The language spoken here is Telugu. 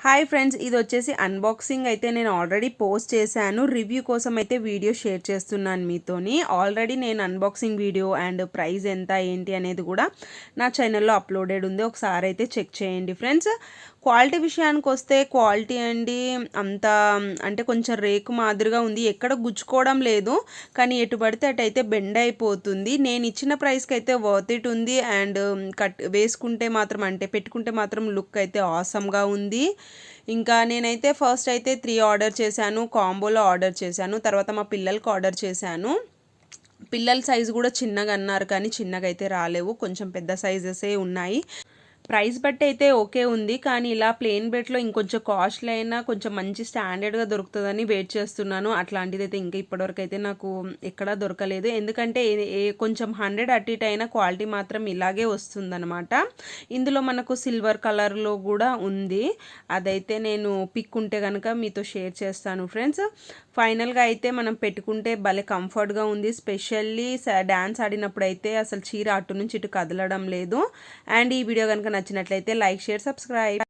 హాయ్ ఫ్రెండ్స్, ఇది వచ్చేసి అన్బాక్సింగ్ అయితే నేను ఆల్రెడీ పోస్ట్ చేశాను. రివ్యూ కోసం అయితే వీడియో షేర్ చేస్తున్నాను మీతోని. ఆల్రెడీ నేను అన్బాక్సింగ్ వీడియో అండ్ ప్రైస్ ఎంత ఏంటి అనేది కూడా నా ఛానల్లో అప్లోడెడ్ ఉంది. ఒకసారి అయితే చెక్ చేయండి ఫ్రెండ్స్. క్వాలిటీ విషయానికి వస్తే క్వాలిటీ అండి అంత అంటే కొంచెం రేకు మాదిరిగా ఉంది. ఎక్కడ గుచ్చుకోవడం లేదు, కానీ ఎటు పడితే అటైతే బెండ్ అయిపోతుంది. నేను ఇచ్చిన ప్రైస్కి అయితే వర్త్ ఇట్ ఉంది. అండ్ వేసుకుంటే మాత్రం అంటే పెట్టుకుంటే మాత్రం లుక్ అయితే ఆసమ్గా ఉంది. ఇంకా నేనైతే ఫస్ట్ అయితే 3 ఆర్డర్ చేశాను, కాంబోలో ఆర్డర్ చేశాను. తర్వాత మా పిల్లలకి ఆర్డర్ చేశాను. పిల్లల సైజు కూడా చిన్నగా అన్నారు, కానీ చిన్నగా అయితే రాలేవు, కొంచెం పెద్ద సైజెసే ఉన్నాయి. ప్రైస్ బట్టి అయితే ఓకే ఉంది, కానీ ఇలా ప్లెయిన్ బెడ్లో ఇంకొంచెం కాస్ట్లీ అయినా కొంచెం మంచి స్టాండర్డ్గా దొరుకుతుందని వెయిట్ చేస్తున్నాను. అట్లాంటిది అయితే ఇంకా ఇప్పటివరకు అయితే నాకు ఎక్కడా దొరకలేదు. ఎందుకంటే కొంచెం 100 అటు ఇటు అయినా క్వాలిటీ మాత్రం ఇలాగే వస్తుందన్నమాట. ఇందులో మనకు సిల్వర్ కలర్లో కూడా ఉంది. అదైతే నేను పిక్ ఉంటే కనుక మీతో షేర్ చేస్తాను ఫ్రెండ్స్. ఫైనల్గా అయితే మనం పెట్టుకుంటే భలే కంఫర్ట్గా ఉంది. స్పెషల్లీ డ్యాన్స్ ఆడినప్పుడు అయితే అసలు చీర అటు నుంచి ఇటు కదలడం లేదు. అండ్ ఈ వీడియో కనుక నచ్చినట్లయితే లైక్, షేర్, సబ్స్క్రైబ్.